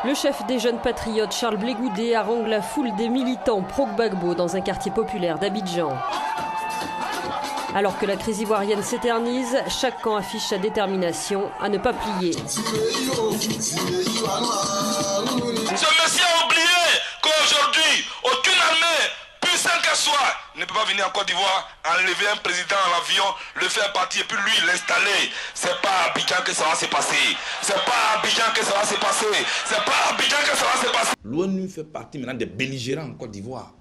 Le chef des jeunes patriotes, Charles Blé Goudé, harangue la foule des militants pro-Gbagbo dans un quartier populaire d'Abidjan. Alors que la crise ivoirienne s'éternise, chaque camp affiche sa détermination à ne pas plier. Ce monsieur a oublié qu'aujourd'hui, aucune armée, puissante qu'elle soit, ne peut pas venir en Côte d'Ivoire, enlever un président en avion, le faire partir et puis lui l'installer. C'est pas à Abidjan que ça va se passer. C'est pas à Abidjan que ça va se passer. C'est pas à Abidjan que ça va se passer. L'ONU fait partie maintenant des belligérants en Côte d'Ivoire.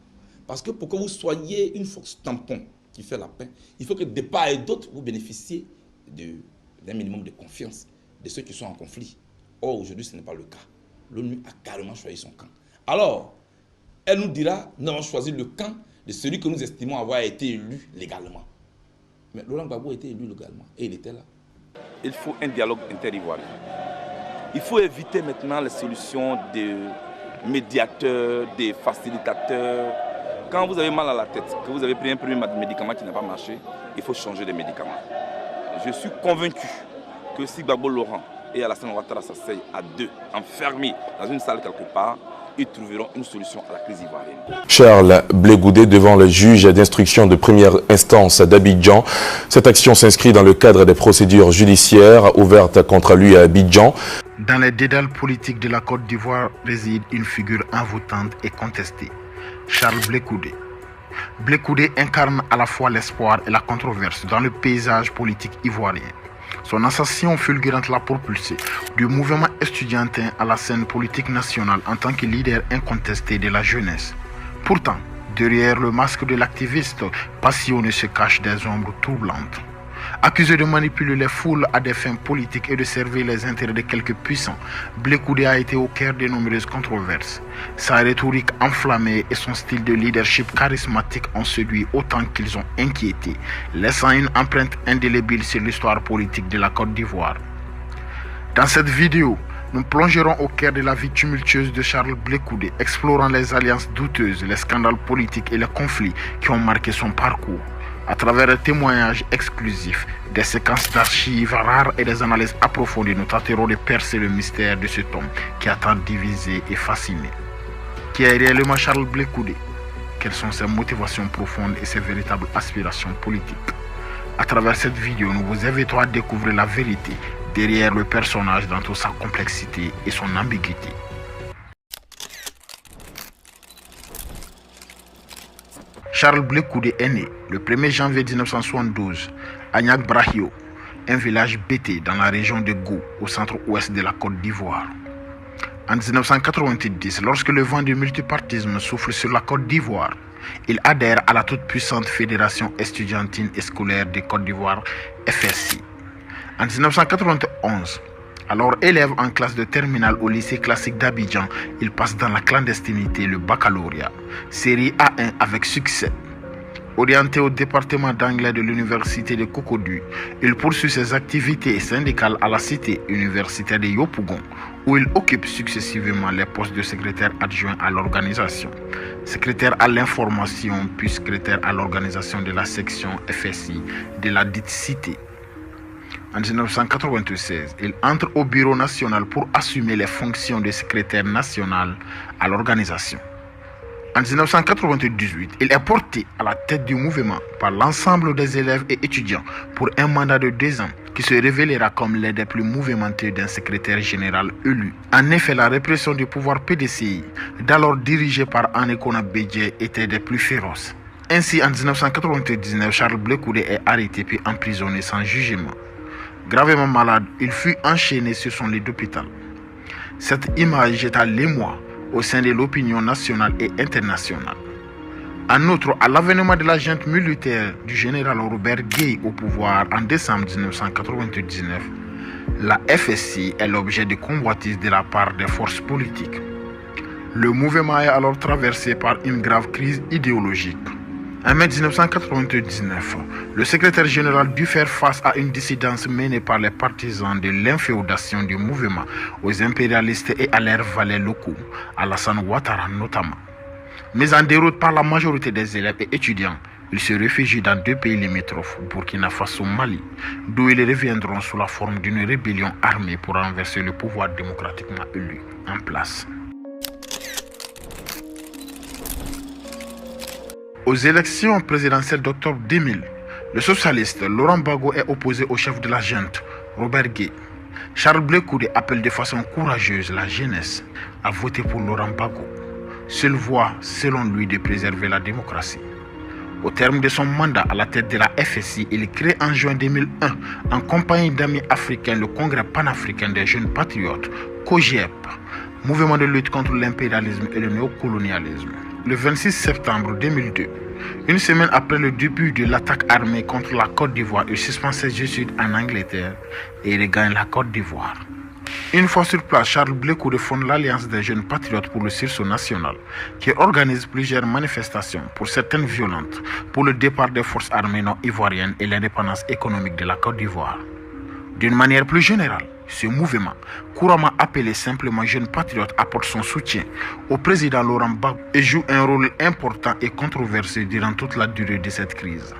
Parce que pour que vous soyez une force tampon qui fait la paix, il faut que de part et d'autre, vous bénéficiez d'un minimum de confiance de ceux qui sont en conflit. Or, aujourd'hui, ce n'est pas le cas. L'ONU a carrément choisi son camp. Alors, elle nous dira, nous avons choisi le camp de celui que nous estimons avoir été élu légalement. Mais Laurent Gbagbo a été élu légalement et il était là. Il faut un dialogue inter-ivoirien. Il faut éviter maintenant les solutions des médiateurs, des facilitateurs. Quand vous avez mal à la tête, que vous avez pris un premier médicament qui n'a pas marché, il faut changer de médicament. Je suis convaincu que si Gbagbo Laurent et Alassane Ouattara s'asseyent à deux, enfermés dans une salle quelque part, ils trouveront une solution à la crise ivoirienne. Charles Blé Goudé devant le juge d'instruction de première instance d'Abidjan. Cette action s'inscrit dans le cadre des procédures judiciaires ouvertes contre lui à Abidjan. Dans les dédales politiques de la Côte d'Ivoire réside une figure envoûtante et contestée, Charles Blé Goudé. Blé Goudé incarne à la fois l'espoir et la controverse dans le paysage politique ivoirien. Son ascension fulgurante l'a propulsé du mouvement estudiantin à la scène politique nationale en tant que leader incontesté de la jeunesse. Pourtant, derrière le masque de l'activiste passionné se cachent des ombres troublantes. Accusé de manipuler les foules à des fins politiques et de servir les intérêts de quelques puissants, Blé Goudé a été au cœur de nombreuses controverses. Sa rhétorique enflammée et son style de leadership charismatique ont séduit autant qu'ils ont inquiété, laissant une empreinte indélébile sur l'histoire politique de la Côte d'Ivoire. Dans cette vidéo, nous plongerons au cœur de la vie tumultueuse de Charles Blé Goudé, explorant les alliances douteuses, les scandales politiques et les conflits qui ont marqué son parcours. À travers des témoignages exclusifs, des séquences d'archives rares et des analyses approfondies, nous tenterons de percer le mystère de cet homme qui a tant divisé et fasciné. Qui est réellement Charles Blé Goudé? Quelles sont ses motivations profondes et ses véritables aspirations politiques? À travers cette vidéo, nous vous invitons à découvrir la vérité derrière le personnage dans toute sa complexité et son ambiguïté. Charles Blé Goudé est né le 1er janvier 1972 à Niak-Brahio, un village bêté dans la région de Gou, au centre-ouest de la Côte d'Ivoire. En 1990, lorsque le vent du multipartisme souffle sur la Côte d'Ivoire, il adhère à la toute-puissante Fédération estudiantine et scolaire de Côte d'Ivoire, FSI. En 1991, alors élève en classe de terminale au lycée classique d'Abidjan, il passe dans la clandestinité le baccalauréat, série A1 avec succès. Orienté au département d'anglais de l'université de Cocody, il poursuit ses activités syndicales à la cité universitaire de Yopougon, où il occupe successivement les postes de secrétaire adjoint à l'organisation, secrétaire à l'information puis secrétaire à l'organisation de la section FSI de la dite cité. En 1996, il entre au bureau national pour assumer les fonctions de secrétaire national à l'organisation. En 1998, il est porté à la tête du mouvement par l'ensemble des élèves et étudiants pour un mandat de 2 ans qui se révélera comme l'un des plus mouvementés d'un secrétaire général élu. En effet, la répression du pouvoir PDCI, d'alors dirigé par Anekona Bédié, était des plus féroces. Ainsi, en 1999, Charles Blé Goudé est arrêté puis emprisonné sans jugement. Gravement malade, il fut enchaîné sur son lit d'hôpital. Cette image jeta l'émoi au sein de l'opinion nationale et internationale. En outre, à l'avènement de la junte militaire du général Robert Gueye au pouvoir en décembre 1999, la FSI est l'objet de convoitises de la part des forces politiques. Le mouvement est alors traversé par une grave crise idéologique. En mai 1999, le secrétaire général dut faire face à une dissidence menée par les partisans de l'inféodation du mouvement aux impérialistes et à leurs valets locaux, Alassane Ouattara notamment. Mis en déroute par la majorité des élèves et étudiants, Ils se réfugient dans 2 pays limitrophes, Burkina Faso, Mali, d'où ils reviendront sous la forme d'une rébellion armée pour renverser le pouvoir démocratiquement élu en place. Aux élections présidentielles d'octobre 2000, le socialiste Laurent Gbagbo est opposé au chef de la junte, Robert Gué. Charles Blé Koudé appelle de façon courageuse la jeunesse à voter pour Laurent Gbagbo, seule voie, selon lui, de préserver la démocratie. Au terme de son mandat à la tête de la FSI, il crée en juin 2001, en compagnie d'amis africains, le Congrès panafricain des jeunes patriotes, COJEP, mouvement de lutte contre l'impérialisme et le néocolonialisme. Le 26 septembre 2002, une semaine après le début de l'attaque armée contre la Côte d'Ivoire, il suspend ses études en Angleterre et il regagne la Côte d'Ivoire. Une fois sur place, Charles Blé Koudé fonde l'Alliance des jeunes patriotes pour le sursaut national, qui organise plusieurs manifestations, pour certaines violentes, pour le départ des forces armées non ivoiriennes et l'indépendance économique de la Côte d'Ivoire. D'une manière plus générale, ce mouvement, couramment appelé simplement Jeunes Patriotes, apporte son soutien au président Laurent Gbagbo et joue un rôle important et controversé durant toute la durée de cette crise.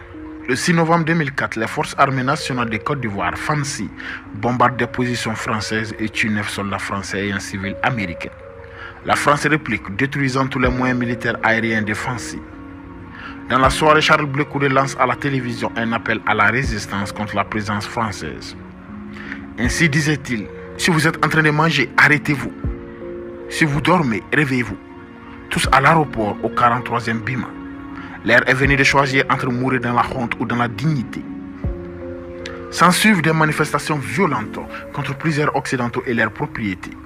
Le 6 novembre 2004, les forces armées nationales de Côte d'Ivoire, FANCI, bombardent des positions françaises et tuent 9 soldats français et un civil américain. La France réplique, détruisant tous les moyens militaires aériens de FANCI. Dans la soirée, Charles Blé Koudé lance à la télévision un appel à la résistance contre la présence française. Ainsi disait-il, si vous êtes en train de manger, arrêtez-vous. Si vous dormez, réveillez-vous. Tous à l'aéroport au 43e Bima. L'heure est venue de choisir entre mourir dans la honte ou dans la dignité. S'ensuivent des manifestations violentes contre plusieurs occidentaux et leurs propriétés.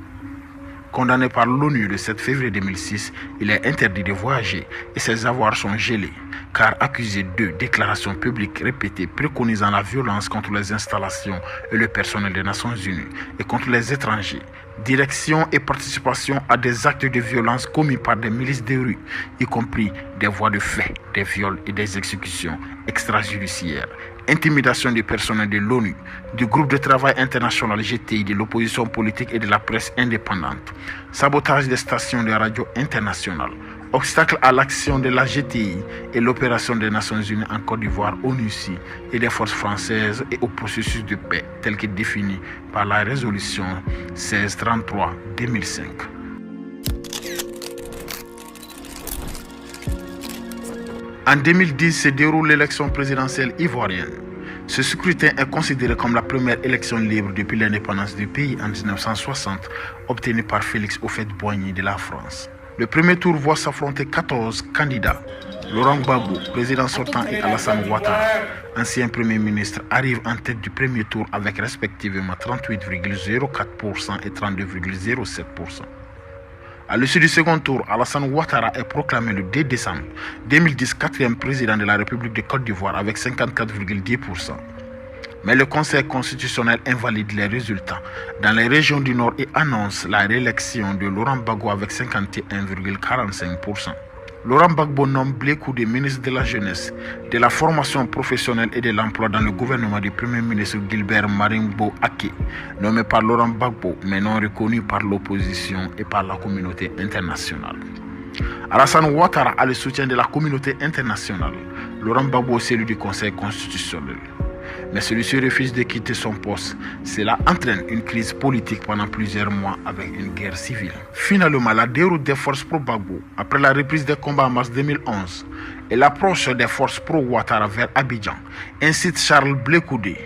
Condamné par l'ONU le 7 février 2006, il est interdit de voyager et ses avoirs sont gelés, car accusé de déclarations publiques répétées préconisant la violence contre les installations et le personnel des Nations Unies et contre les étrangers, direction et participation à des actes de violence commis par des milices de rue, y compris des voies de fait, des viols et des exécutions extrajudiciaires, intimidation du personnel de l'ONU, du groupe de travail international GTI, de l'opposition politique et de la presse indépendante, sabotage des stations de radio internationales, obstacle à l'action de la GTI et l'opération des Nations Unies en Côte d'Ivoire, ONUCI et des forces françaises et au processus de paix tel que défini par la résolution 1633-2005. En 2010 se déroule l'élection présidentielle ivoirienne. Ce scrutin est considéré comme la première élection libre depuis l'indépendance du pays en 1960, obtenue par Félix Houphouët-Boigny de la France. Le premier tour voit s'affronter 14 candidats. Laurent Gbagbo, président sortant, et Alassane Ouattara, ancien premier ministre, arrivent en tête du premier tour avec respectivement 38,04% et 32,07%. À l'issue du second tour, Alassane Ouattara est proclamé le 2 décembre 2010 quatrième président de la République de Côte d'Ivoire avec 54,10%. Mais le Conseil constitutionnel invalide les résultats dans les régions du Nord et annonce la réélection de Laurent Gbagbo avec 51,45%. Laurent Gbagbo nomme Blé Koudé ministre de la Jeunesse, de la Formation professionnelle et de l'Emploi dans le gouvernement du Premier ministre Gilbert Marimbo Aké, nommé par Laurent Gbagbo mais non reconnu par l'opposition et par la communauté internationale. Alassane Ouattara a le soutien de la communauté internationale. Laurent Gbagbo est celui du Conseil constitutionnel. Mais celui-ci refuse de quitter son poste. Cela entraîne une crise politique pendant plusieurs mois avec une guerre civile. Finalement, la déroute des forces pro-Gbagbo, après la reprise des combats en mars 2011 et l'approche des forces pro-Ouattara vers Abidjan, incite Charles Blé Koudé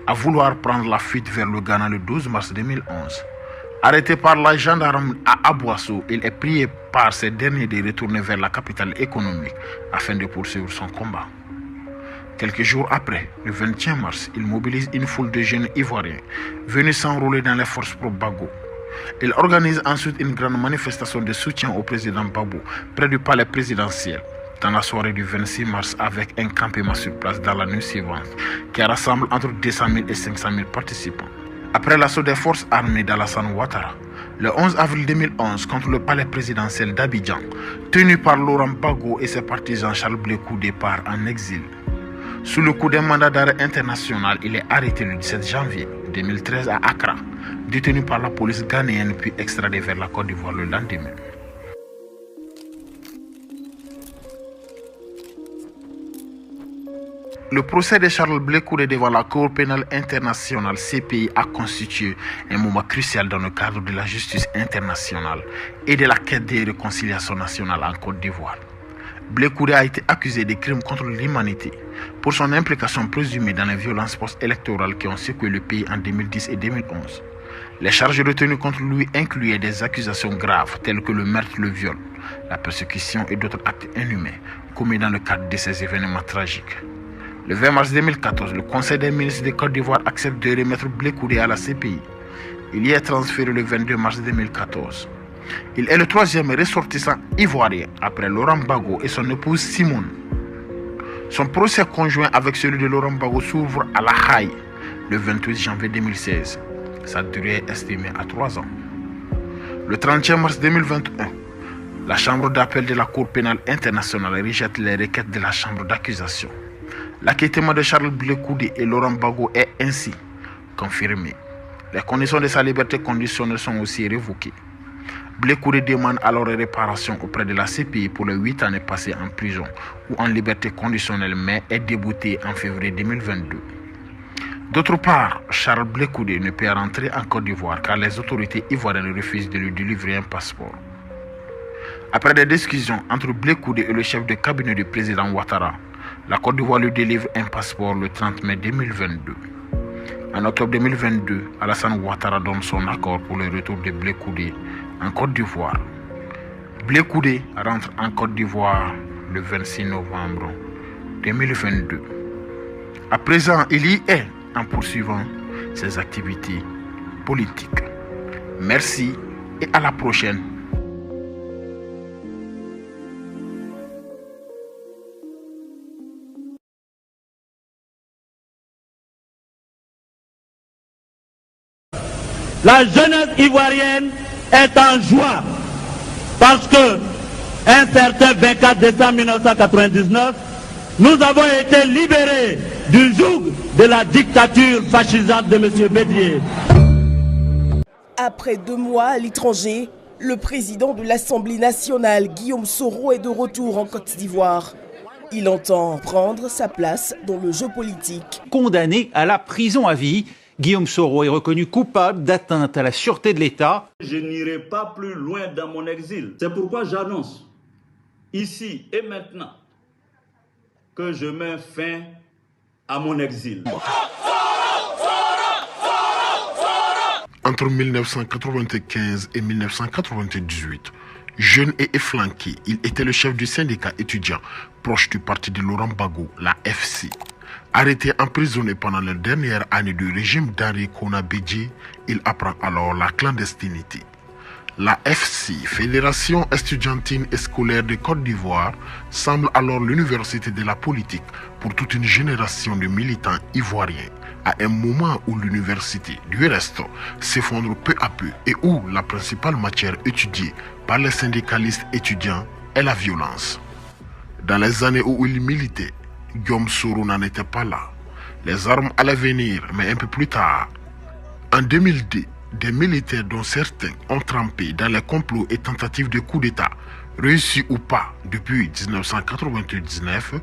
à vouloir prendre la fuite vers le Ghana le 12 mars 2011. Arrêté par la gendarme à Abouasso, il est prié par ces derniers de retourner vers la capitale économique afin de poursuivre son combat. Quelques jours après, le 21 mars, il mobilise une foule de jeunes ivoiriens venus s'enrôler dans les forces pro-Gbagbo. Il organise ensuite une grande manifestation de soutien au président Gbagbo près du palais présidentiel dans la soirée du 26 mars avec un campement sur place dans la nuit suivante qui rassemble entre 200 000 et 500 000 participants. Après l'assaut des forces armées d'Alassane Ouattara, le 11 avril 2011 contre le palais présidentiel d'Abidjan, tenu par Laurent Gbagbo et ses partisans, Charles Blé Koudé part en exil. Sous le coup d'un mandat d'arrêt international, il est arrêté le 17 janvier 2013 à Accra, détenu par la police ghanéenne puis extradé vers la Côte d'Ivoire le lendemain. Le procès de Charles Blé Koudé devant la Cour pénale internationale CPI a constitué un moment crucial dans le cadre de la justice internationale et de la quête de réconciliation nationale en Côte d'Ivoire. Blé Koudé a été accusé de crimes contre l'humanité pour son implication présumée dans les violences post-électorales qui ont secoué le pays en 2010 et 2011. Les charges retenues contre lui incluaient des accusations graves telles que le meurtre, le viol, la persécution et d'autres actes inhumains commis dans le cadre de ces événements tragiques. Le 20 mars 2014, le Conseil des ministres de Côte d'Ivoire accepte de remettre Blé Koudé à la CPI. Il y est transféré le 22 mars 2014. Il est le troisième ressortissant ivoirien après Laurent Gbagbo et son épouse Simone. Son procès conjoint avec celui de Laurent Gbagbo s'ouvre à La Haye le 28 janvier 2016. Sa durée est estimée à 3 ans. Le 31 mars 2021, la Chambre d'appel de la Cour pénale internationale rejette les requêtes de la Chambre d'accusation. L'acquittement de Charles Blé Koudé et Laurent Gbagbo est ainsi confirmé. Les conditions de sa liberté conditionnelle sont aussi révoquées. Blé Koudé demande alors réparation auprès de la CPI pour les 8 années passées en prison ou en liberté conditionnelle, mais est débouté en février 2022. D'autre part, Charles Blé Koudé ne peut rentrer en Côte d'Ivoire car les autorités ivoiriennes refusent de lui délivrer un passeport. Après des discussions entre Blé Koudé et le chef de cabinet du président Ouattara, la Côte d'Ivoire lui délivre un passeport le 30 mai 2022. En octobre 2022, Alassane Ouattara donne son accord pour le retour de Blé Koudé en Côte d'Ivoire. Blé Koudé rentre en Côte d'Ivoire le 26 novembre 2022. À présent, il y est en poursuivant ses activités politiques. Merci et à la prochaine. La jeunesse ivoirienne est en joie parce que un certain 24 décembre 1999, nous avons été libérés du joug de la dictature fascisante de M. Bédié. Après 2 mois à l'étranger, le président de l'Assemblée nationale, Guillaume Soro, est de retour en Côte d'Ivoire. Il entend prendre sa place dans le jeu politique. Condamné à la prison à vie, Guillaume Soro est reconnu coupable d'atteinte à la sûreté de l'État. Je n'irai pas plus loin dans mon exil. C'est pourquoi j'annonce, ici et maintenant, que je mets fin à mon exil. Entre 1995 et 1998, jeune et efflanqué, il était le chef du syndicat étudiant proche du parti de Laurent Gbagbo, la FC. Arrêté emprisonné pendant la dernière année du régime d'Henri Konan Bédié, il apprend alors la clandestinité. La FC, Fédération estudiantine et scolaire de Côte d'Ivoire, semble alors l'université de la politique pour toute une génération de militants ivoiriens, à un moment où l'université, du reste, s'effondre peu à peu et où la principale matière étudiée par les syndicalistes étudiants est la violence. Dans les années où il militait, Guillaume Soro n'en était pas là. Les armes allaient venir, mais un peu plus tard. En 2002, des militaires dont certains ont trempé dans les complots et tentatives de coup d'État, réussis ou pas depuis 1999,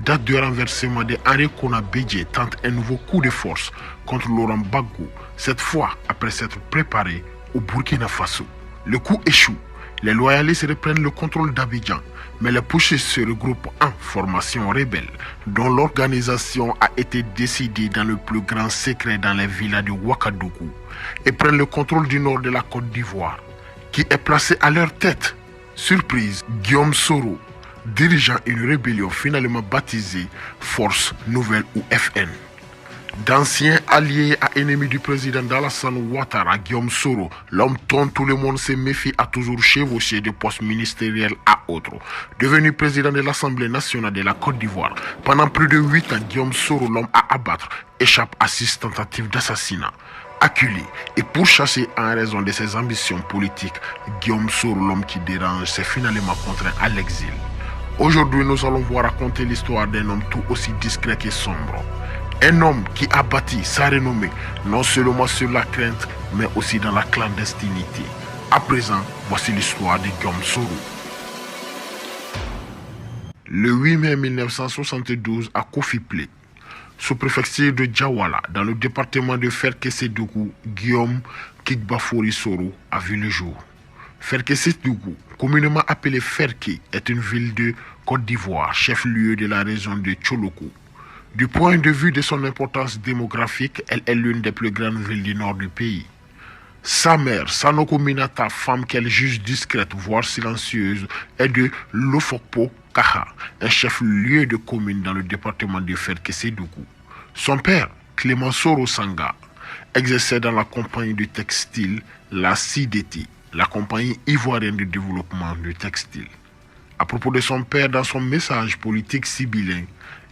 date du renversement de Henri Konan Bédié, tente un nouveau coup de force contre Laurent Gbagbo, cette fois après s'être préparé au Burkina Faso. Le coup échoue. Les loyalistes reprennent le contrôle d'Abidjan, mais les putschistes se regroupent en formation rebelle, dont l'organisation a été décidée dans le plus grand secret dans les villas de Ouagadougou, et prennent le contrôle du nord de la Côte d'Ivoire, qui est placé à leur tête. Surprise, Guillaume Soro, dirigeant une rébellion finalement baptisée Force Nouvelle ou FN. D'anciens alliés à ennemis du président Alassane Ouattara, Guillaume Soro, l'homme dont tout le monde se méfie, a toujours chevauché de postes ministériels à autres. Devenu président de l'Assemblée nationale de la Côte d'Ivoire, pendant plus de 8 ans, Guillaume Soro, l'homme à abattre, échappe à 6 tentatives d'assassinat. Acculé et pourchassé en raison de ses ambitions politiques, Guillaume Soro, l'homme qui dérange, s'est finalement contraint à l'exil. Aujourd'hui, nous allons voir raconter l'histoire d'un homme tout aussi discret que sombre. Un homme qui a bâti sa renommée, non seulement sur la crainte, mais aussi dans la clandestinité. À présent, voici l'histoire de Guillaume Soro. Le 8 mai 1972, à Kofi Plé, sous-préfecture de Djawala, dans le département de Ferkessédougou, Guillaume Kigbafori Soro a vu le jour. Ferkessédougou, communément appelée Ferké, est une ville de Côte d'Ivoire, chef-lieu de la région de Tcholoko. Du point de vue de son importance démographique, elle est l'une des plus grandes villes du nord du pays. Sa mère, Sanoko Minata, femme qu'elle juge discrète, voire silencieuse, est de Lofokpo Kaha, un chef-lieu de commune dans le département de Ferkessédougou. Son père, Clément Soro Sanga, exerçait dans la compagnie du textile, la CIDT, la compagnie ivoirienne de développement du textile. À propos de son père, dans son message politique sibyllin,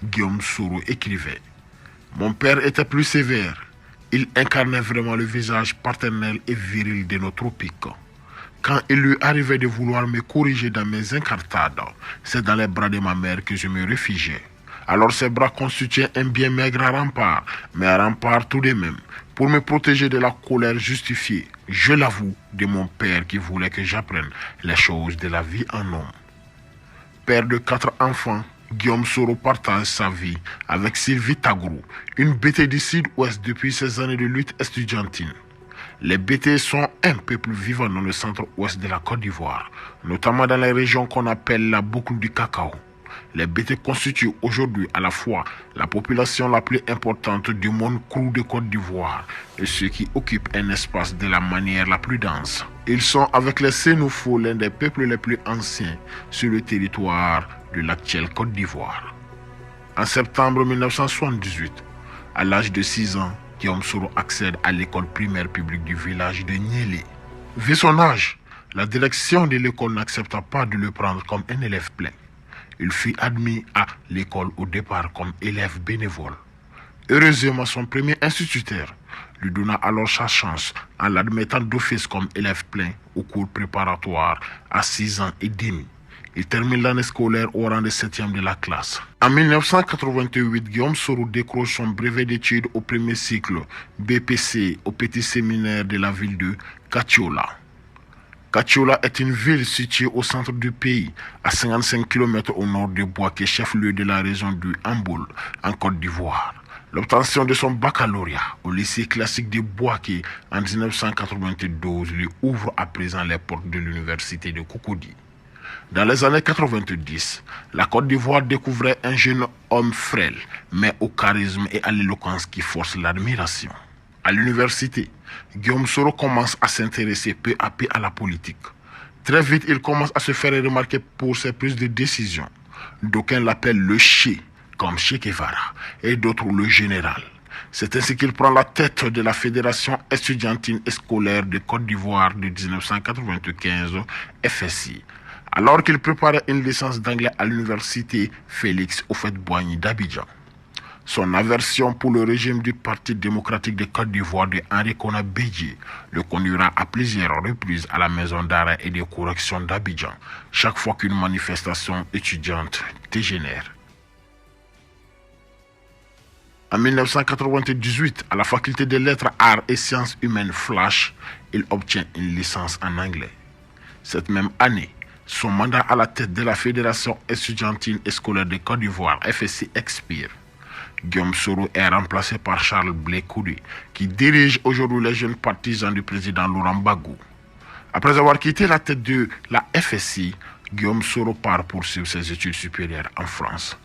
Guillaume Soro écrivait « Mon père était plus sévère. Il incarnait vraiment le visage paternel et viril de nos tropiques. Quand il lui arrivait de vouloir me corriger dans mes incartades, c'est dans les bras de ma mère que je me réfugiais. Alors ses bras constituaient un bien maigre rempart, mais un rempart tout de même, pour me protéger de la colère justifiée, je l'avoue, de mon père qui voulait que j'apprenne les choses de la vie en homme. » Père de 4 enfants, Guillaume Soro partage sa vie avec Sylvie Tagrou, une BT du sud-ouest depuis ses années de lutte estudiantine. Les BT sont un peu plus vivants dans le centre-ouest de la Côte d'Ivoire, notamment dans les régions qu'on appelle la boucle du cacao. Les BT constituent aujourd'hui à la fois la population la plus importante du monde cru de Côte d'Ivoire et ceux qui occupent un espace de la manière la plus dense. Ils sont avec les Sénoufos l'un des peuples les plus anciens sur le territoire de l'actuelle Côte d'Ivoire. En septembre 1978, à l'âge de 6 ans, Guillaume Soro accède à l'école primaire publique du village de Niélé. Vu son âge, la direction de l'école n'accepta pas de le prendre comme un élève plein. Il fut admis à l'école au départ comme élève bénévole. Heureusement, son premier instituteur lui donna alors sa chance en l'admettant d'office comme élève plein au cours préparatoire à 6 ans et demi. Il termine l'année scolaire au rang de 7e de la classe. En 1988, Guillaume Soro décroche son brevet d'études au premier cycle BPC au petit séminaire de la ville de Katiola. Katiola est une ville située au centre du pays, à 55 km au nord de Bouaké, chef-lieu de la région du Hamboul, en Côte d'Ivoire. L'obtention de son baccalauréat au lycée classique de Bouaké en 1992 lui ouvre à présent les portes de l'université de Cocody. Dans les années 90, la Côte d'Ivoire découvrait un jeune homme frêle, mais au charisme et à l'éloquence qui force l'admiration. À l'université, Guillaume Soro commence à s'intéresser peu à peu à la politique. Très vite, il commence à se faire remarquer pour ses prises de décision. D'aucuns l'appellent le Che, comme Che Guevara, et d'autres le général. C'est ainsi qu'il prend la tête de la Fédération estudiantine et scolaire de Côte d'Ivoire de 1995, FSI, alors qu'il préparait une licence d'anglais à l'université Félix Houphouët-Boigny d'Abidjan. Son aversion pour le régime du Parti démocratique de Côte d'Ivoire de Henri Konan Bédié le conduira à plusieurs reprises à la maison d'arrêt et de correction d'Abidjan, chaque fois qu'une manifestation étudiante dégénère. En 1998, à la faculté des lettres, arts et sciences humaines Flash, il obtient une licence en anglais. Cette même année, son mandat à la tête de la Fédération estudiantine et scolaire de Côte d'Ivoire, FSI, expire. Guillaume Soro est remplacé par Charles Blé Koudé, qui dirige aujourd'hui les jeunes partisans du président Laurent Gbagbo. Après avoir quitté la tête de la FSI, Guillaume Soro part poursuivre ses études supérieures en France.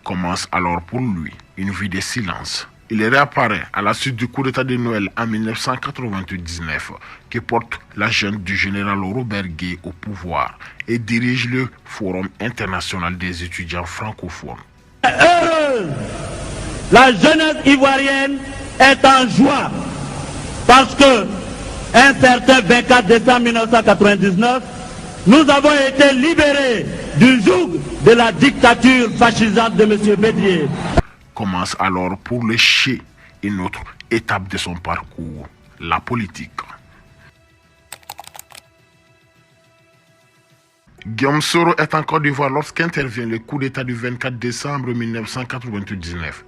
Commence alors pour lui une vie de silence. Il réapparaît à la suite du coup d'état de Noël en 1999 qui porte la junte du général Robert Gué au pouvoir et dirige le Forum international des étudiants francophones. Heureuse, la jeunesse ivoirienne est en joie parce que un certain 24 décembre 1999, nous avons été libérés du joug de la dictature fascisante de M. Bédié. Commence alors pour le Che une autre étape de son parcours, la politique. Guillaume Soro est en Côte d'Ivoire lorsqu'intervient le coup d'État du 24 décembre 1999.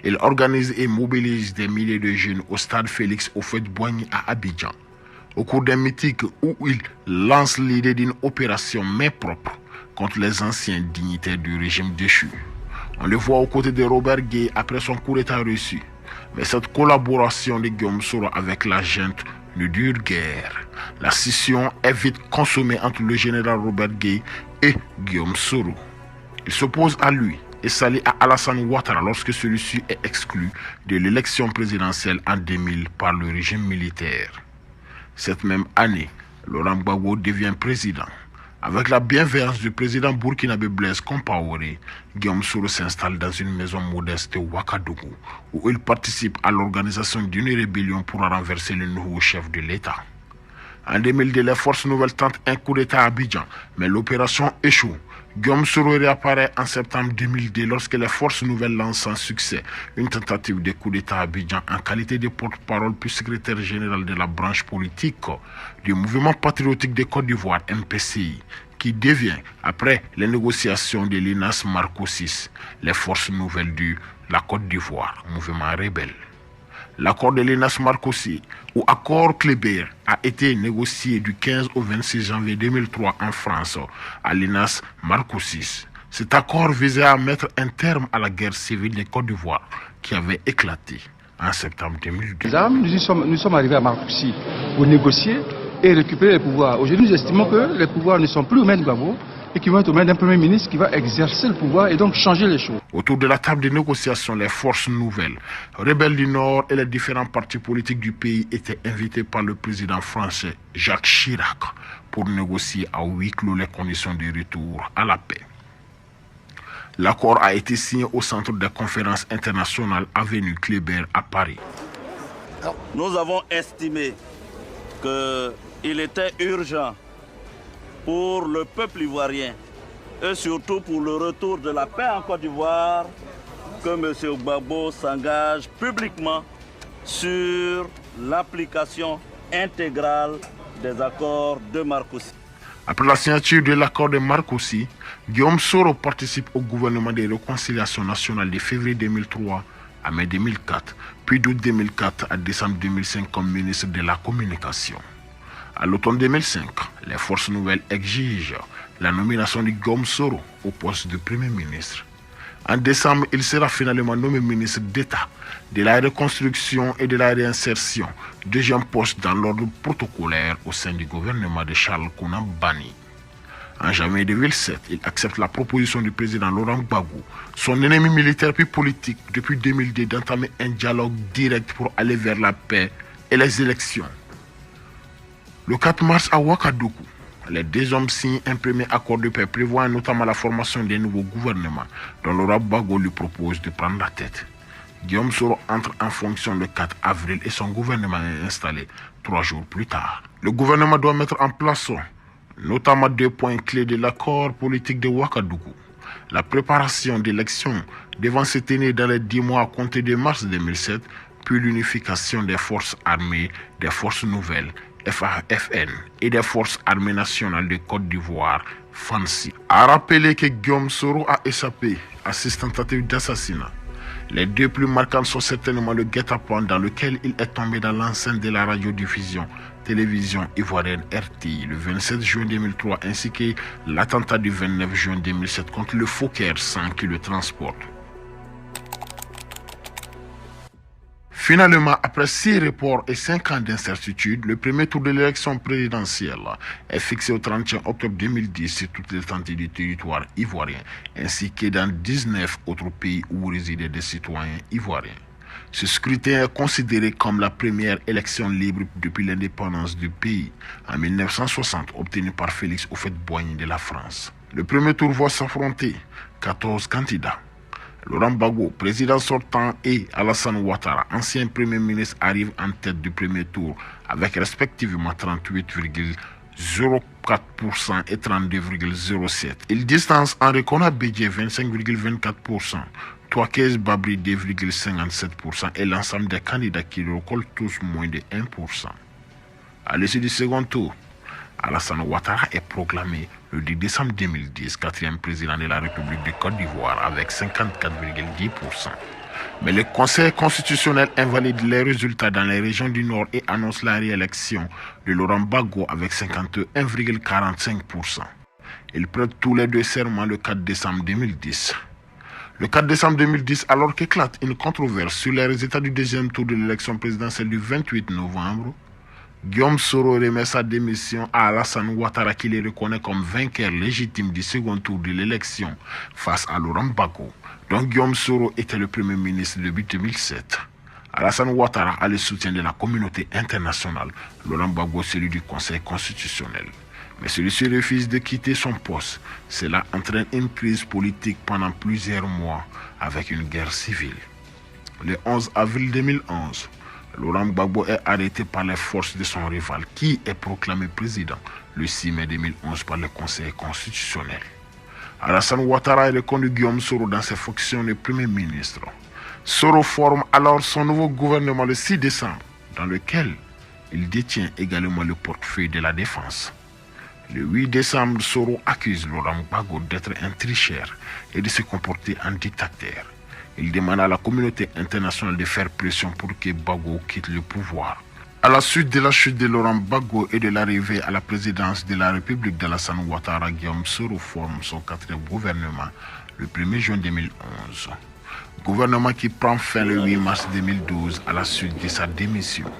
Il organise et mobilise des milliers de jeunes au stade Félix Houphouët-Boigny à Abidjan. Au cours d'un meeting où il lance l'idée d'une opération main propre contre les anciens dignitaires du régime déchu. On le voit aux côtés de Robert Gueye après son coup d'État reçu. Mais cette collaboration de Guillaume Soro avec la junte ne dure guère. La scission est vite consommée entre le général Robert Gueye et Guillaume Soro. Il s'oppose à lui et s'allie à Alassane Ouattara lorsque celui-ci est exclu de l'élection présidentielle en 2000 par le régime militaire. Cette même année, Laurent Gbagbo devient président. Avec la bienveillance du président burkinabé Blaise Compaoré, Guillaume Soro s'installe dans une maison modeste de Ouagadougou, où il participe à l'organisation d'une rébellion pour renverser le nouveau chef de l'État. En 2002, les forces nouvelles tentent un coup d'État à Abidjan, mais l'opération échoue. Guillaume Soro réapparaît en septembre 2002 lorsque les forces nouvelles lancent sans succès une tentative de coup d'État à Abidjan en qualité de porte-parole puis secrétaire général de la branche politique du mouvement patriotique de Côte d'Ivoire, MPCI, qui devient, après les négociations de l'INAS Marcosis, les forces nouvelles de la Côte d'Ivoire, mouvement rebelle. L'accord de l'INAS Marcosis, ou accord Kléber, a été négocié du 15 au 26 janvier 2003 en France, à l'INAS Marcosis. Cet accord visait à mettre un terme à la guerre civile de Côte d'Ivoire qui avait éclaté en septembre 2002. Nous sommes arrivés à Marcoussis pour négocier et récupérer les pouvoirs. Aujourd'hui, nous estimons que les pouvoirs ne sont plus aux mains de Gbagbo et qui vont être aux mains d'un Premier ministre qui va exercer le pouvoir et donc changer les choses. Autour de la table de négociation, les forces nouvelles, rebelles du Nord et les différents partis politiques du pays étaient invités par le président français Jacques Chirac pour négocier à huis clos les conditions de retour à la paix. L'accord a été signé au centre des conférences internationales avenue Kléber à Paris. Nous avons estimé qu'il était urgent pour le peuple ivoirien et surtout pour le retour de la paix en Côte d'Ivoire que M. Gbagbo s'engage publiquement sur l'application intégrale des accords de Marcoussis. Après la signature de l'accord de Marcoussis, Guillaume Soro participe au gouvernement de réconciliation nationale de février 2003 à mai 2004, puis d'août 2004 à décembre 2005 comme ministre de la Communication. À l'automne 2005, les forces nouvelles exigent la nomination de Guillaume Soro au poste de Premier ministre. En décembre, il sera finalement nommé ministre d'État de la reconstruction et de la réinsertion, deuxième poste dans l'ordre protocolaire au sein du gouvernement de Charles Konan Banny. En janvier 2007, il accepte la proposition du président Laurent Gbagbo, son ennemi militaire puis politique depuis 2002, d'entamer un dialogue direct pour aller vers la paix et les élections. Le 4 mars à Ouagadougou, les deux hommes signent un premier accord de paix prévoyant notamment la formation d'un nouveau gouvernement dont Laurent Gbagbo lui propose de prendre la tête. Guillaume Soro entre en fonction le 4 avril et son gouvernement est installé 3 jours plus tard. Le gouvernement doit mettre en place notamment 2 points clés de l'accord politique de Ouagadougou. La préparation d'élections devant se tenir dans les 10 mois à compter de mars 2007, puis l'unification des forces armées, des forces nouvelles, FAFN et des forces armées nationales de Côte d'Ivoire, FANSI. A rappelé que Guillaume Soro a échappé à 6 tentatives d'assassinat. Les 2 plus marquantes sont certainement le guet-apens dans lequel il est tombé dans l'enceinte de la radiodiffusion télévision ivoirienne RTI le 27 juin 2003 ainsi que l'attentat du 29 juin 2007 contre le Fokker 100 qui le transporte. Finalement, après 6 reports et 5 ans d'incertitude, le premier tour de l'élection présidentielle est fixé au 31 octobre 2010 sur toutes les l'étendue du territoire ivoirien, ainsi que dans 19 autres pays où résidaient des citoyens ivoiriens. Ce scrutin est considéré comme la première élection libre depuis l'indépendance du pays, en 1960, obtenue par Félix Houphouët-Boigny de la France. Le premier tour voit s'affronter 14 candidats. Laurent Gbagbo, président sortant, et Alassane Ouattara, ancien premier ministre, arrivent en tête du premier tour avec respectivement 38,04% et 32,07%. Ils distancent Henri Konan Bédié 25,24%, Touakez Babri 2,57% et l'ensemble des candidats qui récoltent tous moins de 1%. À l'issue du second tour, Alassane Ouattara est proclamé le 10 décembre 2010 quatrième président de la République de Côte d'Ivoire avec 54,10%. Mais le Conseil constitutionnel invalide les résultats dans les régions du Nord et annonce la réélection de Laurent Gbagbo avec 51,45%. Il prête tous les 2 serments le 4 décembre 2010. Le 4 décembre 2010, alors qu'éclate une controverse sur les résultats du deuxième tour de l'élection présidentielle du 28 novembre, Guillaume Soro remet sa démission à Alassane Ouattara qui le reconnaît comme vainqueur légitime du second tour de l'élection face à Laurent Gbagbo, dont Guillaume Soro était le premier ministre depuis 2007. Alassane Ouattara a le soutien de la communauté internationale, Laurent Gbagbo celui du Conseil constitutionnel. Mais celui-ci refuse de quitter son poste. Cela entraîne une crise politique pendant plusieurs mois avec une guerre civile. Le 11 avril 2011, Laurent Gbagbo est arrêté par les forces de son rival qui est proclamé président le 6 mai 2011 par le Conseil constitutionnel. Alassane Ouattara est reconduit Guillaume Soro dans ses fonctions de Premier ministre. Soro forme alors son nouveau gouvernement le 6 décembre, dans lequel il détient également le portefeuille de la défense. Le 8 décembre, Soro accuse Laurent Gbagbo d'être un tricheur et de se comporter en dictateur. Il demande à la communauté internationale de faire pression pour que Gbagbo quitte le pouvoir. À la suite de la chute de Laurent Gbagbo et de l'arrivée à la présidence de la République d'Alassane Ouattara, Guillaume Soro forme son quatrième gouvernement le 1er juin 2011. Gouvernement qui prend fin le 8 mars 2012 à la suite de sa démission.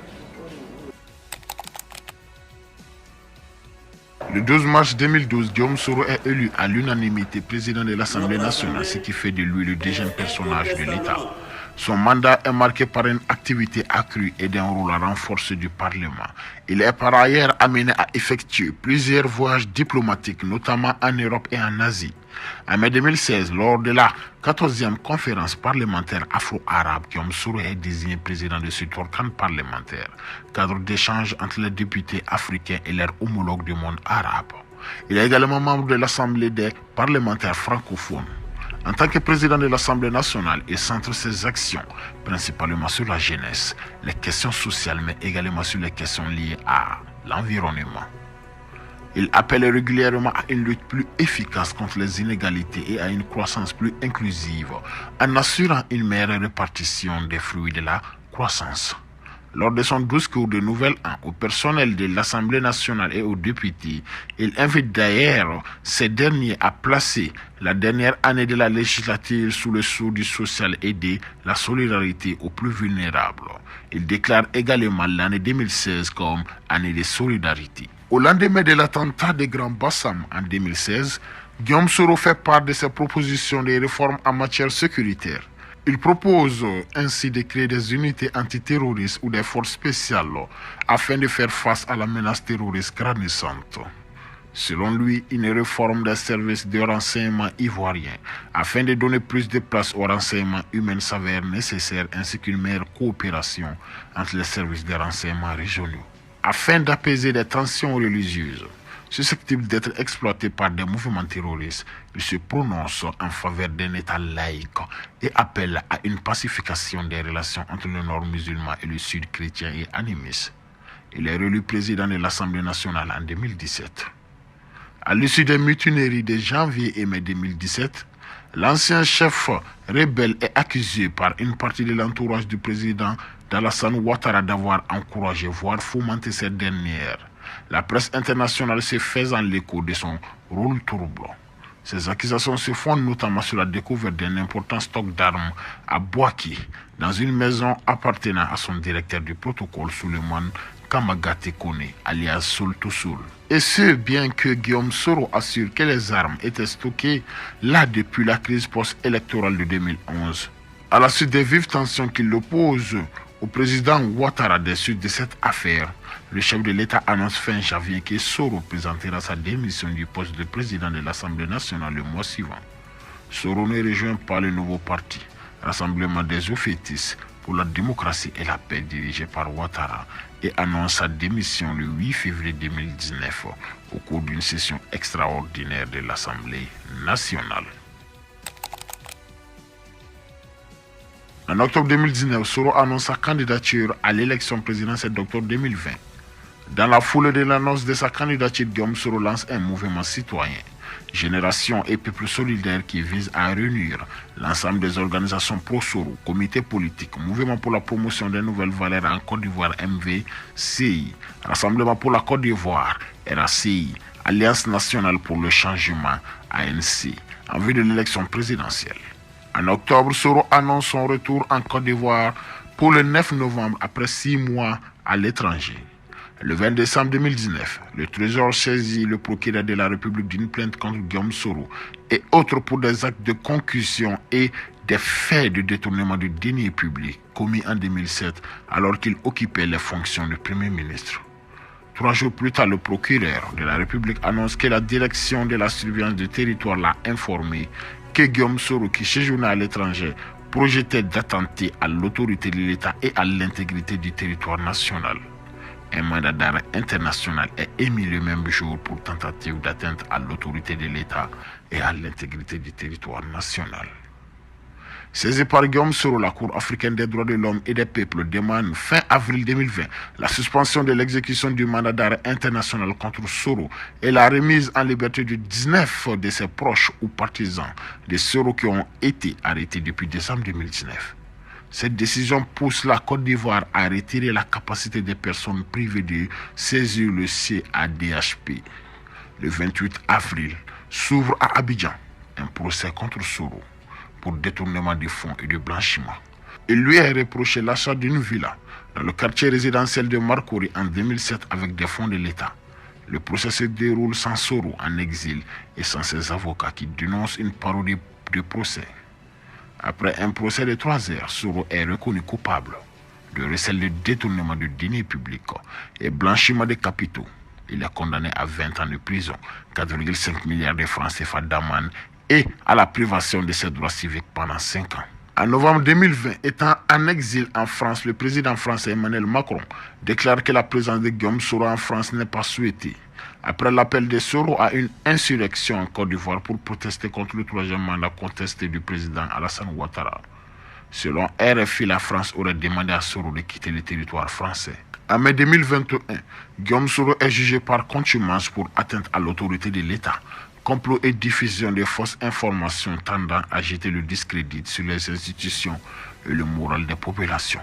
Le 12 mars 2012, Guillaume Soro est élu à l'unanimité président de l'Assemblée nationale, ce qui fait de lui le deuxième personnage de l'État. Son mandat est marqué par une activité accrue et d'un rôle renforcé du Parlement. Il est par ailleurs amené à effectuer plusieurs voyages diplomatiques, notamment en Europe et en Asie. En mai 2016, lors de la 14e conférence parlementaire afro-arabe, Guillaume Soro est désigné président de cet organe parlementaire, cadre d'échange entre les députés africains et leurs homologues du monde arabe. Il est également membre de l'Assemblée des parlementaires francophones. En tant que président de l'Assemblée nationale, il centre ses actions principalement sur la jeunesse, les questions sociales, mais également sur les questions liées à l'environnement. Il appelle régulièrement à une lutte plus efficace contre les inégalités et à une croissance plus inclusive, en assurant une meilleure répartition des fruits de la croissance. Lors de son discours de Nouvel An au personnel de l'Assemblée nationale et aux députés, il invite d'ailleurs ces derniers à placer la dernière année de la législature sous le sceau du social et de la solidarité aux plus vulnérables. Il déclare également l'année 2016 comme année de solidarité. Au lendemain de l'attentat de Grand Bassam en 2016, Guillaume Soro fait part de ses propositions de réformes en matière sécuritaire. Il propose ainsi de créer des unités antiterroristes ou des forces spéciales afin de faire face à la menace terroriste grandissante. Selon lui, une réforme des services de renseignement ivoiriens afin de donner plus de place au renseignement humain s'avère nécessaire ainsi qu'une meilleure coopération entre les services de renseignement régionaux. Afin d'apaiser des tensions religieuses susceptibles d'être exploitées par des mouvements terroristes, il se prononce en faveur d'un État laïque et appelle à une pacification des relations entre le nord musulman et le sud chrétien et animiste. Il est réélu président de l'Assemblée nationale en 2017. À l'issue des mutineries de janvier et mai 2017, l'ancien chef rebelle est accusé par une partie de l'entourage du président d'Alassane Ouattara d'avoir encouragé, voire fomenté cette dernière. La presse internationale se faisant l'écho de son rôle trouble. Ces accusations se fondent notamment sur la découverte d'un important stock d'armes à Bouaké, dans une maison appartenant à son directeur du protocole, Souleymane Kamagate Kone, alias Soul to Soul. Et ce, bien que Guillaume Soro assure que les armes étaient stockées là depuis la crise post-électorale de 2011. À la suite des vives tensions qui l'opposent au président Ouattara des suites de cette affaire, le chef de l'État annonce fin janvier que Soro présentera sa démission du poste de président de l'Assemblée nationale le mois suivant. Soro ne rejoint pas le nouveau parti, Rassemblement des Oufétistes pour la démocratie et la paix dirigé par Ouattara, et annonce sa démission le 8 février 2019 au cours d'une session extraordinaire de l'Assemblée nationale. En octobre 2019, Soro annonce sa candidature à l'élection présidentielle d'octobre 2020. Dans la foulée de l'annonce de sa candidature, Guillaume Soro lance un mouvement citoyen, Génération et Peuple solidaire, qui vise à réunir l'ensemble des organisations pro-Soro, comités politiques, Mouvement pour la promotion des nouvelles valeurs en Côte d'Ivoire MVCI, Rassemblement pour la Côte d'Ivoire RACI, Alliance nationale pour le changement ANC, en vue de l'élection présidentielle. En octobre, Soro annonce son retour en Côte d'Ivoire pour le 9 novembre après 6 mois à l'étranger. Le 20 décembre 2019, le Trésor saisit le procureur de la République d'une plainte contre Guillaume Soro et autres pour des actes de concussion et des faits de détournement de deniers publics commis en 2007 alors qu'il occupait les fonctions de Premier ministre. 3 jours plus tard, le procureur de la République annonce que la direction de la surveillance du territoire l'a informé que Guillaume Soro, qui séjournait à l'étranger, projetait d'attenter à l'autorité de l'État et à l'intégrité du territoire national. Un mandat d'arrêt international est émis le même jour pour tentative d'atteinte à l'autorité de l'État et à l'intégrité du territoire national. Saisie par Guillaume Soro, la Cour africaine des droits de l'homme et des peuples demande fin avril 2020 la suspension de l'exécution du mandat d'arrêt international contre Soro et la remise en liberté de 19 de ses proches ou partisans de Soro qui ont été arrêtés depuis décembre 2019. Cette décision pousse la Côte d'Ivoire à retirer la capacité des personnes privées de saisir le CADHP. Le 28 avril s'ouvre à Abidjan un procès contre Soro pour détournement de fonds et de blanchiment. Il lui est reproché l'achat d'une villa dans le quartier résidentiel de Marcory en 2007 avec des fonds de l'État. Le procès se déroule sans Soro en exil et sans ses avocats qui dénoncent une parodie de procès. Après un procès de 3 heures, Soro est reconnu coupable de recel de détournement de deniers publics et blanchiment de capitaux. Il est condamné à 20 ans de prison, 4,5 milliards de francs CFA d'amende et à la privation de ses droits civiques pendant 5 ans. En novembre 2020, étant en exil en France, le président français Emmanuel Macron déclare que la présence de Guillaume Soro en France n'est pas souhaitée. Après l'appel de Soro à une insurrection en Côte d'Ivoire pour protester contre le 3e mandat contesté du président Alassane Ouattara. Selon RFI, la France aurait demandé à Soro de quitter le territoire français. En mai 2021, Guillaume Soro est jugé par contumace pour atteinte à l'autorité de l'État, complot et diffusion de fausses informations tendant à jeter le discrédit sur les institutions et le moral des populations.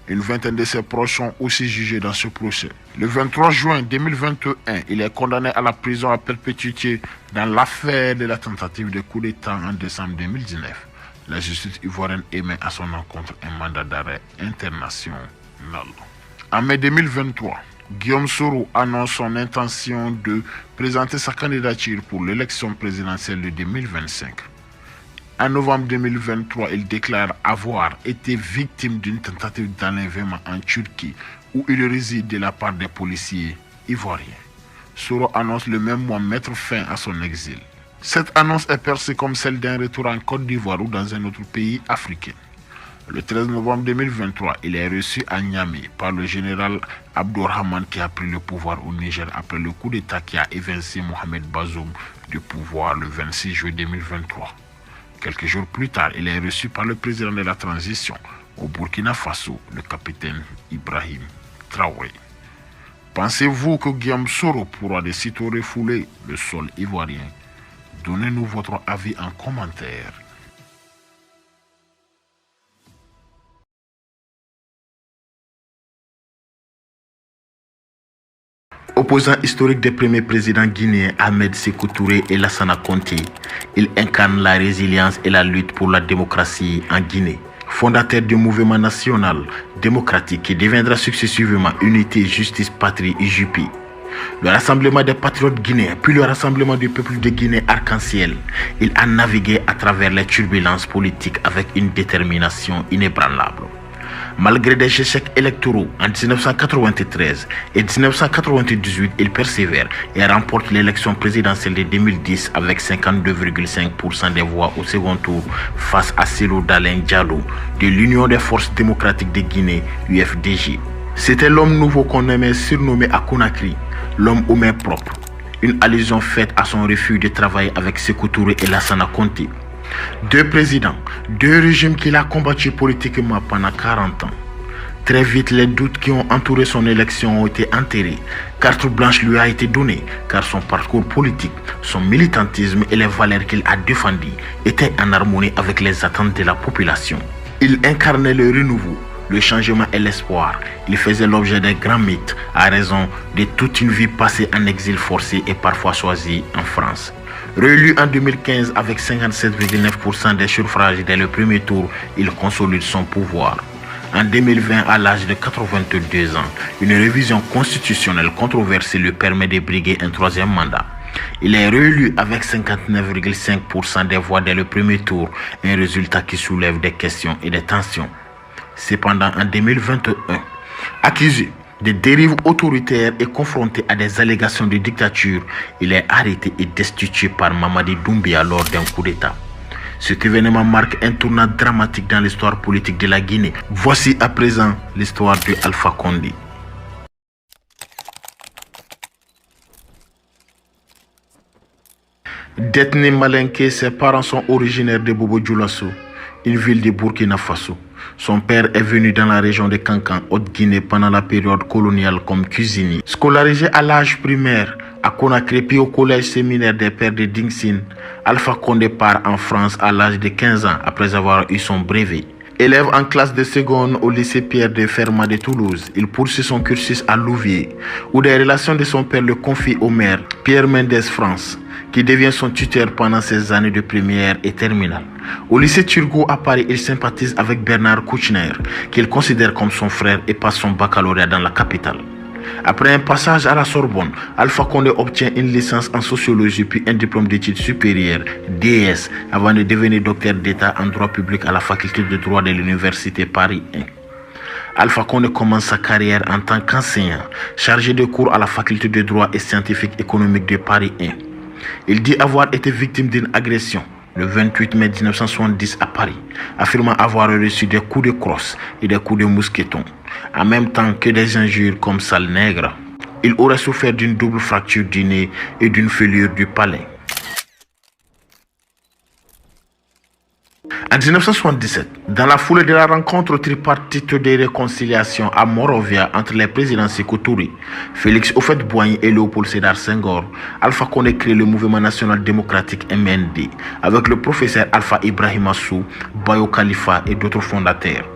Une vingtaine de ses proches sont aussi jugés dans ce procès. Le 23 juin 2021, il est condamné à la prison à perpétuité dans l'affaire de la tentative de coup d'État en décembre 2019. La justice ivoirienne émet à son encontre un mandat d'arrêt international. En mai 2023, Guillaume Soro annonce son intention de présenter sa candidature pour l'élection présidentielle de 2025. En novembre 2023, il déclare avoir été victime d'une tentative d'enlèvement en Turquie où il réside de la part des policiers ivoiriens. Soro annonce le même mois mettre fin à son exil. Cette annonce est perçue comme celle d'un retour en Côte d'Ivoire ou dans un autre pays africain. Le 13 novembre 2023, il est reçu à Niamey par le général Abdourahmane qui a pris le pouvoir au Niger après le coup d'État qui a évincé Mohamed Bazoum du pouvoir le 26 juillet 2023. Quelques jours plus tard, il est reçu par le président de la transition au Burkina Faso, le capitaine Ibrahim Traoré. Pensez-vous que Guillaume Soro pourra de sitôt refouler le sol ivoirien? Donnez-nous votre avis en commentaire. Opposant historique des premiers présidents guinéens Ahmed Sékou Touré et Lassana Conté, il incarne la résilience et la lutte pour la démocratie en Guinée. Fondateur du mouvement national démocratique qui deviendra successivement Unité, Justice, Patrie, UJP. Le Rassemblement des patriotes guinéens, puis le Rassemblement du peuple de Guinée Arc-en-Ciel. Il a navigué à travers les turbulences politiques avec une détermination inébranlable. Malgré des échecs électoraux en 1993 et 1998, il persévère et remporte l'élection présidentielle de 2010 avec 52,5% des voix au second tour face à Cellou Dalein Diallo de l'Union des forces démocratiques de Guinée, UFDG. C'était l'homme nouveau qu'on aimait surnommer à Conakry, l'homme aux mains propres, une allusion faite à son refus de travailler avec Sékou Touré et Lassana Conté. Deux présidents, deux régimes qu'il a combattus politiquement pendant 40 ans. Très vite, les doutes qui ont entouré son élection ont été enterrés. Carte blanche lui a été donnée car son parcours politique, son militantisme et les valeurs qu'il a défendues étaient en harmonie avec les attentes de la population. Il incarnait le renouveau, le changement et l'espoir. Il faisait l'objet d'un grand mythe à raison de toute une vie passée en exil forcé et parfois choisi en France. Réélu en 2015 avec 57,9% des suffrages dès le premier tour, il consolide son pouvoir. En 2020, à l'âge de 82 ans, une révision constitutionnelle controversée lui permet de briguer un troisième mandat. Il est réélu avec 59,5% des voix dès le premier tour, un résultat qui soulève des questions et des tensions. Cependant, en 2021, accusé de dérives autoritaires et confronté à des allégations de dictature, il est arrêté et destitué par Mamadi Doumbia lors d'un coup d'État. Cet événement marque un tournant dramatique dans l'histoire politique de la Guinée. Voici à présent l'histoire de Alpha Condé. Détenu Malinké, ses parents sont originaires de Bobo Dioulasso, une ville de Burkina Faso. Son père est venu dans la région de Kankan, Haute-Guinée, pendant la période coloniale comme cuisinier. Scolarisé à l'âge primaire à Conakry puis au collège séminaire des pères de Dingsine, Alpha Condé part en France à l'âge de 15 ans après avoir eu son brevet. Élève en classe de seconde au lycée Pierre de Fermat de Toulouse, il poursuit son cursus à Louviers, où des relations de son père le confient au maire Pierre Mendès France, qui devient son tuteur pendant ses années de première et terminale. Au lycée Turgot à Paris, il sympathise avec Bernard Kouchner, qu'il considère comme son frère, et passe son baccalauréat dans la capitale. Après un passage à la Sorbonne, Alpha Condé obtient une licence en sociologie puis un diplôme d'études supérieures, DS, avant de devenir docteur d'État en droit public à la faculté de droit de l'université Paris 1. Alpha Condé commence sa carrière en tant qu'enseignant, chargé de cours à la faculté de droit et scientifique économique de Paris 1. Il dit avoir été victime d'une agression le 28 mai 1970 à Paris, affirmant avoir reçu des coups de crosse et des coups de mousqueton, en même temps que des injures comme sale nègre. Il aurait souffert d'une double fracture du nez et d'une fêlure du palais. En 1977, dans la foulée de la rencontre tripartite de réconciliation à Monrovia entre les présidents Sékou Touré, Félix Houphouët-Boigny et Léopold Sédar Senghor, Alpha Condé crée le mouvement national démocratique MND avec le professeur Alpha Ibrahima Sow, Bayo Khalifa et d'autres fondateurs.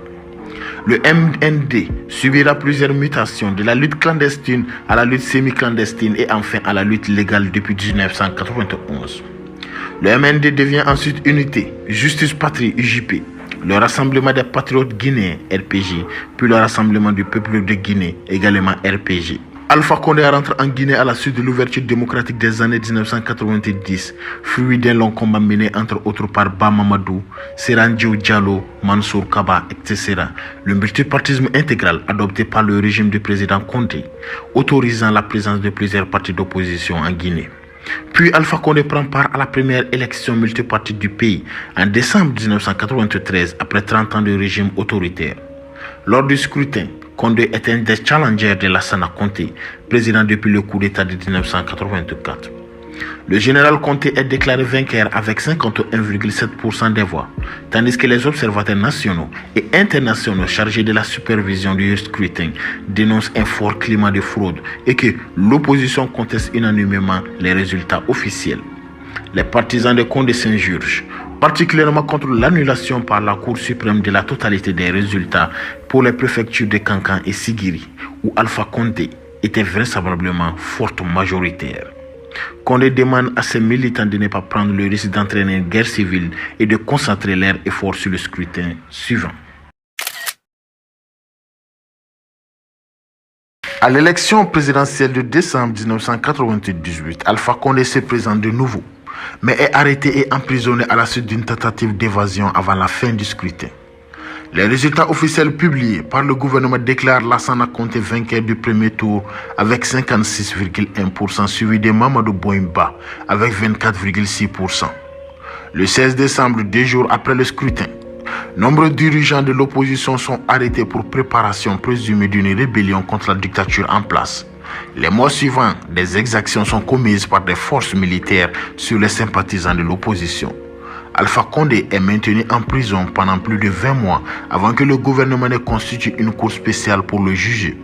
Le MND subira plusieurs mutations de la lutte clandestine à la lutte semi-clandestine et enfin à la lutte légale depuis 1991. Le MND devient ensuite Unité, Justice Patrie, UJP, le Rassemblement des Patriotes Guinéens, RPG, puis le Rassemblement du Peuple de Guinée, également RPG. Alpha Condé rentre en Guinée à la suite de l'ouverture démocratique des années 1990, fruit d'un long combat mené entre autres par Ba Mamadou, Serandiou Diallo, Mansour Kaba, etc. Le multipartisme intégral adopté par le régime du président Condé, autorisant la présence de plusieurs partis d'opposition en Guinée. Puis Alpha Condé prend part à la première élection multipartite du pays en décembre 1993 après 30 ans de régime autoritaire. Lors du scrutin, Condé est un des challengers de Lassana Conté, président depuis le coup d'État de 1984. Le général Conté est déclaré vainqueur avec 51,7% des voix, tandis que les observateurs nationaux et internationaux chargés de la supervision du scrutin dénoncent un fort climat de fraude et que l'opposition conteste unanimement les résultats officiels. Les partisans de Condé s'insurgent, particulièrement contre l'annulation par la Cour suprême de la totalité des résultats pour les préfectures de Kankan et Sigiri, où Alpha Condé était vraisemblablement forte majoritaire. Condé demande à ses militants de ne pas prendre le risque d'entraîner une guerre civile et de concentrer leurs efforts sur le scrutin suivant. À l'élection présidentielle de décembre 1998, Alpha Condé se présente de nouveau, mais est arrêté et emprisonné à la suite d'une tentative d'évasion avant la fin du scrutin. Les résultats officiels publiés par le gouvernement déclarent Lassana Conté vainqueur du premier tour avec 56,1%, suivi de Mamadou Boimba avec 24,6%. Le 16 décembre, 2 jours après le scrutin, nombreux dirigeants de l'opposition sont arrêtés pour préparation présumée d'une rébellion contre la dictature en place. Les mois suivants, des exactions sont commises par des forces militaires sur les sympathisants de l'opposition. Alpha Condé est maintenu en prison pendant plus de 20 mois avant que le gouvernement ne constitue une cour spéciale pour le juger.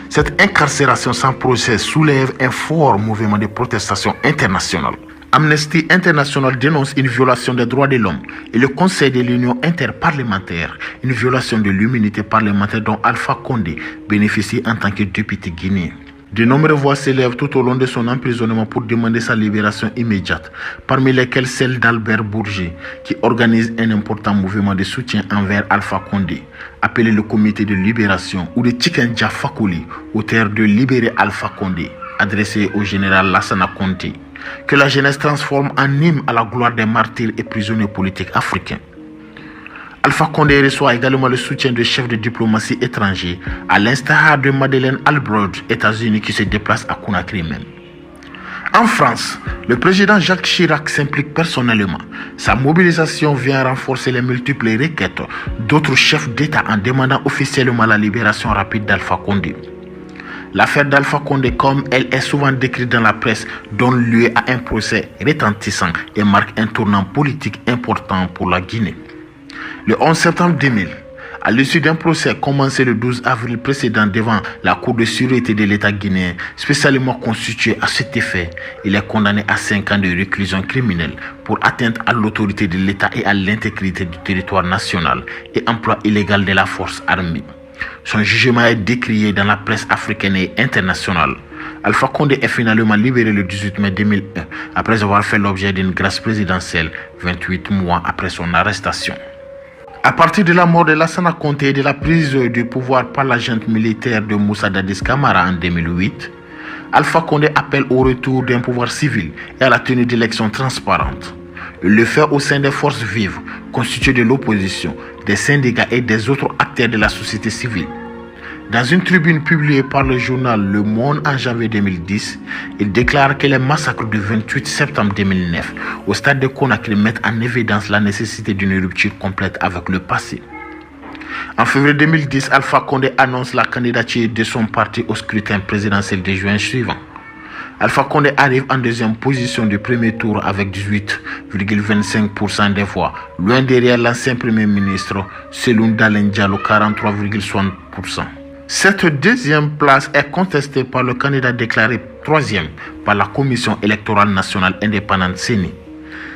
Cette incarcération sans procès soulève un fort mouvement de protestation internationale. Amnesty International dénonce une violation des droits de l'homme et le Conseil de l'Union interparlementaire, une violation de l'immunité parlementaire dont Alpha Condé bénéficie en tant que député guinéen. De nombreuses voix s'élèvent tout au long de son emprisonnement pour demander sa libération immédiate, parmi lesquelles celle d'Albert Bourget, qui organise un important mouvement de soutien envers Alpha Condé, appelé le Comité de libération, ou de Tikenja Fakouli, auteur de Libérer Alpha Condé, adressé au général Lassana Conté, que la jeunesse transforme en hymne à la gloire des martyrs et prisonniers politiques africains. Alpha Condé reçoit également le soutien de chefs de diplomatie étrangers, à l'instar de Madeleine Albright, États-Unis, qui se déplace à Conakry même. En France, le président Jacques Chirac s'implique personnellement. Sa mobilisation vient renforcer les multiples requêtes d'autres chefs d'État en demandant officiellement la libération rapide d'Alpha Condé. L'affaire d'Alpha Condé, comme elle est souvent décrite dans la presse, donne lieu à un procès retentissant et marque un tournant politique important pour la Guinée. Le 11 septembre 2000, à l'issue d'un procès commencé le 12 avril précédent devant la Cour de sûreté de l'État guinéen, spécialement constituée à cet effet, il est condamné à 5 ans de réclusion criminelle pour atteinte à l'autorité de l'État et à l'intégrité du territoire national et emploi illégal de la force armée. Son jugement est décrié dans la presse africaine et internationale. Alpha Condé est finalement libéré le 18 mai 2001 après avoir fait l'objet d'une grâce présidentielle 28 mois après son arrestation. À partir de la mort de Lassana Conté et de la prise du pouvoir par la junte militaire de Moussa Dadis Camara en 2008, Alpha Condé appelle au retour d'un pouvoir civil et à la tenue d'élections transparentes. Il le fait au sein des forces vives, constituées de l'opposition, des syndicats et des autres acteurs de la société civile. Dans une tribune publiée par le journal Le Monde en janvier 2010, il déclare que les massacres du 28 septembre 2009 au stade de Conakry mettent en évidence la nécessité d'une rupture complète avec le passé. En février 2010, Alpha Condé annonce la candidature de son parti au scrutin présidentiel de juin suivant. Alpha Condé arrive en deuxième position du premier tour avec 18,25% des voix, loin derrière l'ancien premier ministre Cellou Dalein Diallo, 43,60%. Cette deuxième place est contestée par le candidat déclaré troisième par la Commission électorale nationale indépendante CENI,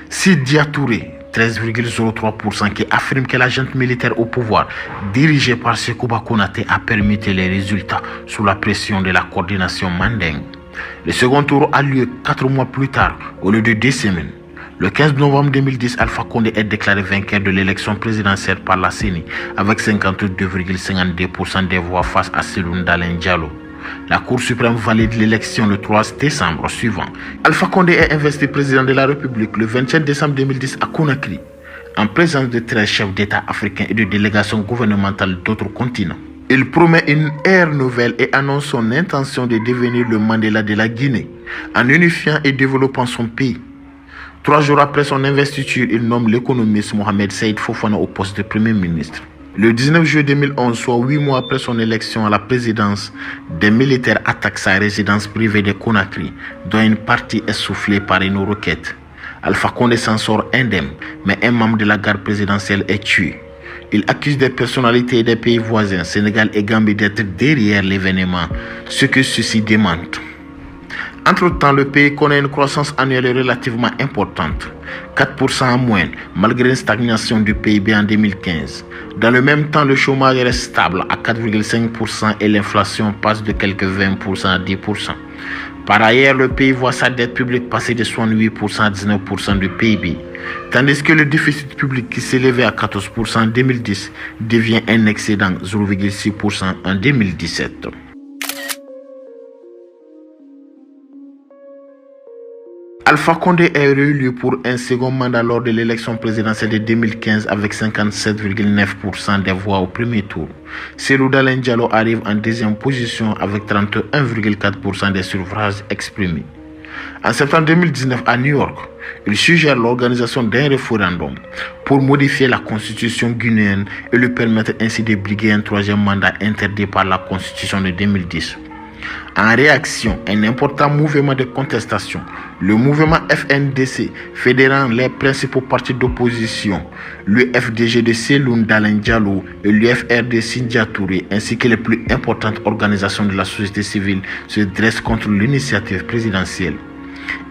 Sidya Touré, 13,03%, qui affirme que la junte militaire au pouvoir, dirigée par Sekouba Konaté, a permis les résultats sous la pression de la coordination mandingue. Le second tour a lieu 4 mois plus tard, au lieu de 2 semaines. Le 15 novembre 2010, Alpha Condé est déclaré vainqueur de l'élection présidentielle par la CENI avec 52,52% des voix face à Cellou Dalein Diallo. La Cour suprême valide l'élection le 3 décembre suivant. Alpha Condé est investi président de la République le 27 décembre 2010 à Conakry, en présence de 13 chefs d'État africains et de délégations gouvernementales d'autres continents. Il promet une ère nouvelle et annonce son intention de devenir le Mandela de la Guinée, en unifiant et développant son pays. 3 jours après son investiture, il nomme l'économiste Mohamed Saïd Fofana au poste de Premier ministre. Le 19 juillet 2011, soit 8 mois après son élection à la présidence, des militaires attaquent sa résidence privée de Conakry, dont une partie est soufflée par une roquette. Alpha Condé s'en sort indemne, mais un membre de la garde présidentielle est tué. Il accuse des personnalités des pays voisins, Sénégal et Gambie, d'être derrière l'événement, ce que ceux-ci démentent. Entre-temps, le pays connaît une croissance annuelle relativement importante, 4% en moyenne, malgré une stagnation du PIB en 2015. Dans le même temps, le chômage reste stable à 4,5% et l'inflation passe de quelques 20% à 10%. Par ailleurs, le pays voit sa dette publique passer de 68% à 19% du PIB, tandis que le déficit public qui s'élevait à 14% en 2010 devient un excédent 0,6% en 2017. Alpha Condé est réélu pour un second mandat lors de l'élection présidentielle de 2015 avec 57,9% des voix au premier tour. Cellou Dalein Diallo arrive en deuxième position avec 31,4% des suffrages exprimés. En septembre 2019 à New York, il suggère l'organisation d'un référendum pour modifier la constitution guinéenne et lui permettre ainsi de briguer un troisième mandat interdit par la constitution de 2010. En réaction à un important mouvement de contestation, le mouvement FNDC, fédérant les principaux partis d'opposition, le FDG de Cellou Dalein Diallo et l'UFR de Sidya Touré, ainsi que les plus importantes organisations de la société civile, se dressent contre l'initiative présidentielle.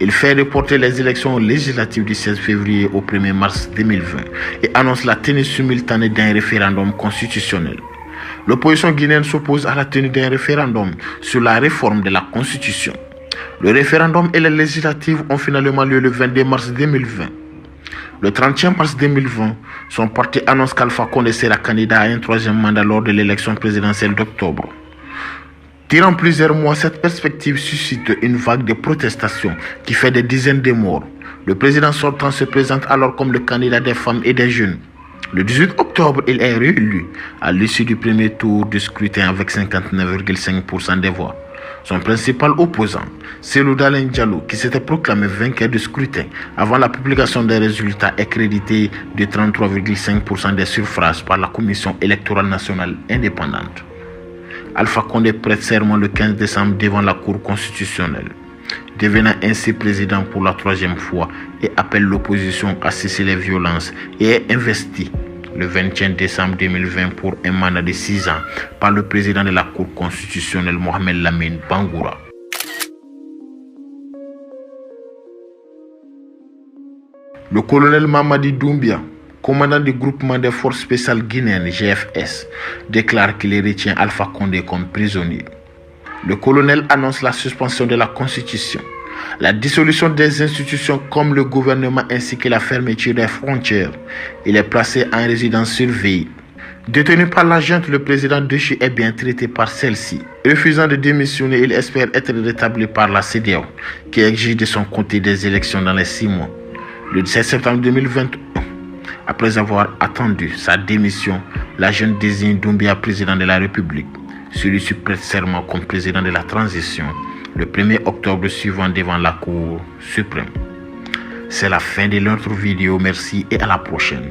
Il fait reporter les élections législatives du 16 février au 1er mars 2020 et annonce la tenue simultanée d'un référendum constitutionnel. L'opposition guinéenne s'oppose à la tenue d'un référendum sur la réforme de la Constitution. Le référendum et les législatives ont finalement lieu le 22 mars 2020. Le 31 mars 2020, son parti annonce qu'Alpha Condé sera candidat à un troisième mandat lors de l'élection présidentielle d'octobre. Durant plusieurs mois, cette perspective suscite une vague de protestations qui fait des dizaines de morts. Le président sortant se présente alors comme le candidat des femmes et des jeunes. Le 18 octobre, il est réélu à l'issue du premier tour du scrutin avec 59,5% des voix. Son principal opposant, Cellou Dalein Diallo, qui s'était proclamé vainqueur du scrutin avant la publication des résultats, est crédité de 33,5% des suffrages par la Commission électorale nationale indépendante. Alpha Condé prête serment le 15 décembre devant la Cour constitutionnelle, devenant ainsi président pour la troisième fois et appelle l'opposition à cesser les violences et est investi le 21 décembre 2020 pour un mandat de 6 ans par le président de la Cour constitutionnelle Mohamed Lamine Bangoura. Le colonel Mamadi Doumbia, commandant du groupement des forces spéciales guinéennes GFS, déclare qu'il retient Alpha Condé comme prisonnier. Le colonel annonce la suspension de la Constitution, la dissolution des institutions comme le gouvernement ainsi que la fermeture des frontières. Il est placé en résidence surveillée. Détenu par la junte, le président déchu est bien traité par celle-ci. Refusant de démissionner, il espère être rétabli par la CEDEAO, qui exige de son côté des élections dans les 6 mois. Le 17 septembre 2021, après avoir attendu sa démission, la junte désigne Doumbia président de la République. Celui-ci prête serment comme président de la transition le 1er octobre suivant devant la Cour suprême. C'est la fin de notre vidéo. Merci et à la prochaine.